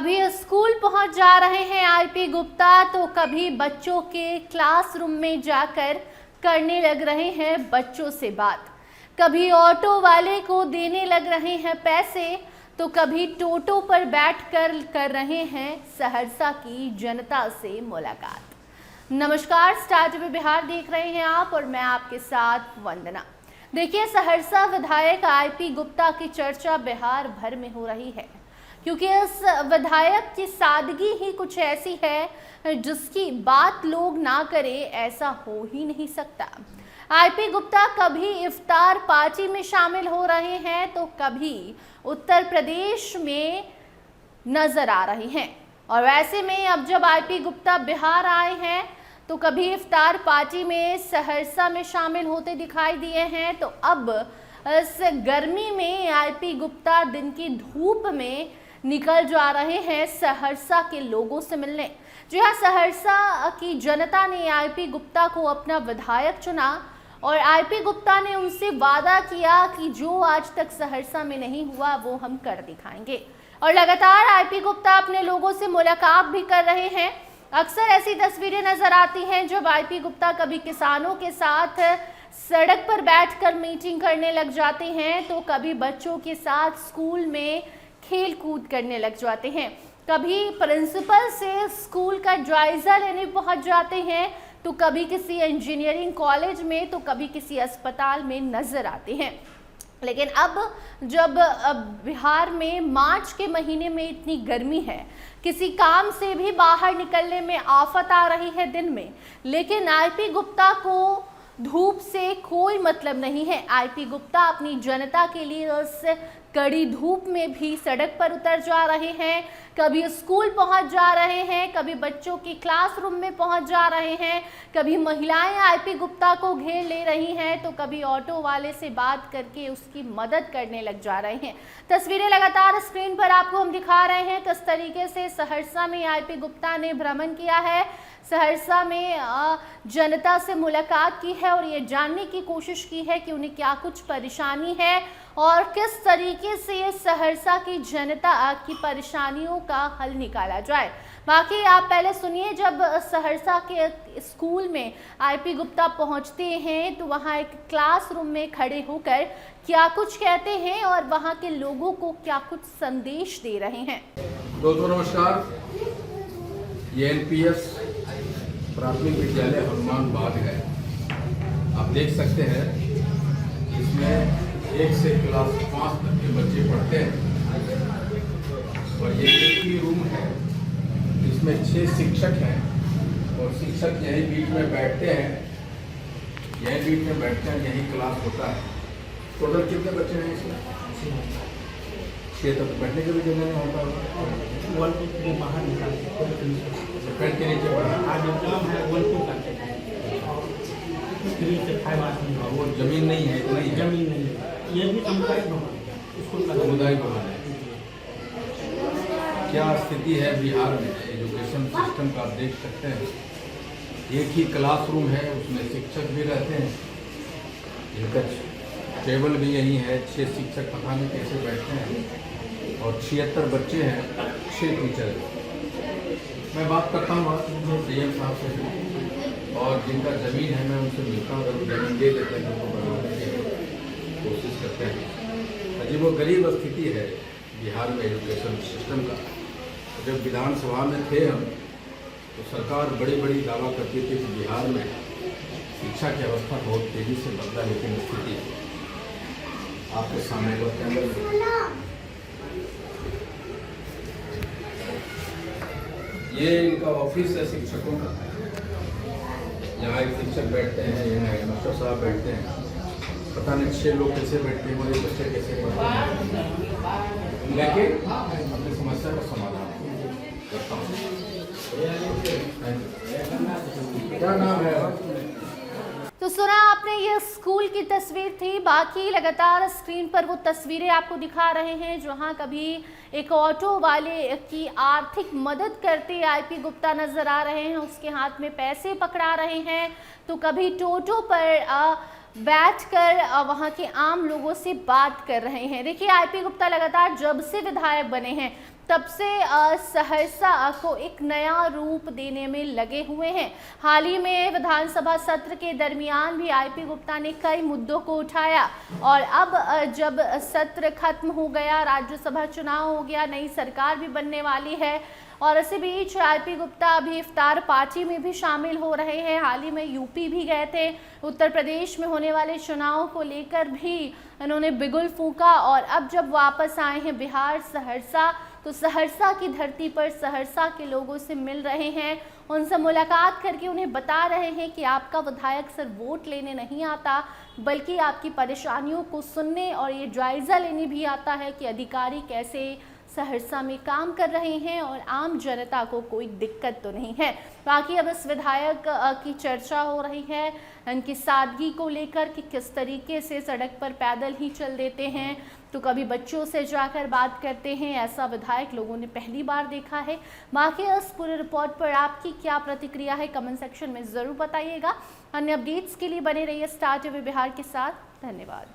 कभी स्कूल पहुंच जा रहे हैं आईपी गुप्ता तो कभी बच्चों के क्लासरूम में जाकर करने लग रहे हैं बच्चों से बात। कभी ऑटो वाले को देने लग रहे हैं पैसे तो कभी टोटो पर बैठकर कर रहे हैं सहरसा की जनता से मुलाकात। नमस्कार, स्टार टीवी बिहार देख रहे हैं आप और मैं आपके साथ वंदना। देखिए, सहरसा विधायक आईपी गुप्ता की चर्चा बिहार भर में हो रही है क्योंकि इस विधायक की सादगी ही कुछ ऐसी है जिसकी बात लोग ना करें ऐसा हो ही नहीं सकता। आईपी गुप्ता कभी इफ्तार पार्टी में शामिल हो रहे हैं तो कभी उत्तर प्रदेश में नजर आ रहे हैं और वैसे में अब जब आईपी गुप्ता बिहार आए हैं तो कभी इफ्तार पार्टी में सहरसा में शामिल होते दिखाई दिए हैं तो अब इस गर्मी में आईपी गुप्ता दिन की धूप में निकल जा रहे हैं सहरसा के लोगों से मिलने। जी हाँ, सहरसा की जनता ने आईपी गुप्ता को अपना विधायक चुना और आईपी गुप्ता ने उनसे वादा किया कि जो आज तक सहरसा में नहीं हुआ वो हम कर दिखाएंगे और लगातार आईपी गुप्ता अपने लोगों से मुलाकात भी कर रहे हैं। अक्सर ऐसी तस्वीरें नजर आती हैं जब आईपी गुप्ता कभी किसानों के साथ सड़क पर बैठकर मीटिंग करने लग जाते हैं तो कभी बच्चों के साथ स्कूल में खेल कूद करने लग जाते हैं, कभी प्रिंसिपल से स्कूल का जायजा लेने पहुंच जाते हैं तो कभी किसी इंजीनियरिंग कॉलेज में तो कभी किसी अस्पताल में नजर आते हैं। लेकिन अब जब बिहार में मार्च के महीने में इतनी गर्मी है, किसी काम से भी बाहर निकलने में आफत आ रही है दिन में, लेकिन आईपी गुप्ता को धूप से कोई मतलब नहीं है। आईपी गुप्ता अपनी जनता के लिए उस कड़ी धूप में भी सड़क पर उतर जा रहे हैं, कभी स्कूल पहुंच जा रहे हैं, कभी बच्चों की क्लासरूम में पहुंच जा रहे हैं, कभी महिलाएं आईपी गुप्ता को घेर ले रही हैं तो कभी ऑटो वाले से बात करके उसकी मदद करने लग जा रहे हैं। तस्वीरें लगातार स्क्रीन पर आपको हम दिखा रहे हैं किस तरीके से सहरसा में आईपी गुप्ता ने भ्रमण किया है, सहरसा में जनता से मुलाकात की है और ये जानने की कोशिश की है कि उन्हें क्या कुछ परेशानी है और किस तरीके से सहरसा की जनता की परेशानियों का हल निकाला जाए। बाकी आप पहले सुनिए, जब सहरसा के स्कूल में आईपी गुप्ता पहुंचते हैं तो वहां एक क्लासरूम में खड़े होकर क्या कुछ कहते हैं और वहां के लोगों को क्या कुछ संदेश दे रहे हैं। दोस्तों नमस्कार, ये एनपीएस प्राथमिक विद्यालय हनुमान बाग है। आप देख सकते हैं इसमें 1 से क्लास 5 तक के बच्चे पढ़ते हैं और ये एक ही रूम है। इसमें 6 शिक्षक हैं और शिक्षक यहीं बीच में बैठते हैं, यहीं बीच में बैठते हैं, यहीं क्लास होता है। टोटल कितने बच्चे हैं इसमें? 6 तक बैठने के भी जगह नहीं होता है, बाहर निकालते पेड़ के नीचे पड़ा आज काम है वो जमीन नहीं है, इतना ही है। जमीन नहीं है, ये भी सामुदायिक भवन है, स्कूल का सामुदायिक भवन है। क्या स्थिति है बिहार में एजुकेशन सिस्टम का, आप देख सकते हैं। एक ही क्लासरूम है, उसमें शिक्षक भी रहते हैं, इनका टेबल भी यही है। 6 शिक्षक पता नहीं कैसे बैठते हैं और 76 बच्चे हैं, 6 टीचर हैं। मैं बात करता हूँ सीएम साहब से और जिनका ज़मीन है मैं उनसे मिलता हूँ, अगर ज़मीन दे देते हैं तो बनाने की कोशिश करते हैं। अजीब वो गरीब स्थिति है बिहार में एजुकेशन सिस्टम का। जब विधानसभा में थे हम तो सरकार बड़ी बड़ी दावा करती थी कि बिहार में शिक्षा की अवस्था बहुत तेज़ी से बदला, लेकिन स्थिति आपके सामने वो कैमरा, ये इनका ऑफिस है शिक्षकों का। यहाँ एक शिक्षक बैठते हैं, यहाँ हेडमास्टर साहब बैठते हैं। पता नहीं 6 लोग कैसे बैठते हैं, बड़े बच्चे कैसे पढ़ते हैं, लेकिन अपनी समस्या का समाधान करता हूँ। क्या नाम है? तो सुना आपने, ये स्कूल की तस्वीर थी। बाकी लगातार स्क्रीन पर वो तस्वीरें आपको दिखा रहे हैं जहां कभी एक ऑटो वाले की आर्थिक मदद करते आईपी गुप्ता नजर आ रहे हैं, उसके हाथ में पैसे पकड़ा रहे हैं, तो कभी टोटो पर बैठकर वहां के आम लोगों से बात कर रहे हैं। देखिए, आईपी गुप्ता लगातार जब से विधायक बने हैं तब से सहरसा को एक नया रूप देने में लगे हुए हैं। हाल ही में विधानसभा सत्र के दरमियान भी आईपी गुप्ता ने कई मुद्दों को उठाया और अब जब सत्र खत्म हो गया, राज्यसभा चुनाव हो गया, नई सरकार भी बनने वाली है और इसी बीच आईपी गुप्ता अभी इफ्तार पार्टी में भी शामिल हो रहे हैं। हाल ही में यूपी भी गए थे, उत्तर प्रदेश में होने वाले चुनाव को लेकर भी इन्होंने बिगुल फूंका और अब जब वापस आए हैं बिहार सहरसा, तो सहरसा की धरती पर सहरसा के लोगों से मिल रहे हैं, उनसे मुलाकात करके उन्हें बता रहे हैं कि आपका विधायक सिर्फ वोट लेने नहीं आता बल्कि आपकी परेशानियों को सुनने और ये जायज़ा लेने भी आता है कि अधिकारी कैसे सहरसा में काम कर रहे हैं और आम जनता को कोई दिक्कत तो नहीं है। बाकी अब इस विधायक की चर्चा हो रही है इनकी सादगी को लेकर कि किस तरीके से सड़क पर पैदल ही चल देते हैं, तो कभी बच्चों से जाकर बात करते हैं। ऐसा विधायक लोगों ने पहली बार देखा है। बाकी इस पूरी रिपोर्ट पर आपकी क्या प्रतिक्रिया है, कमेंट सेक्शन में ज़रूर बताइएगा। अन्य अपडेट्स के लिए बने रहिए स्टार टीवी बिहार के साथ। धन्यवाद।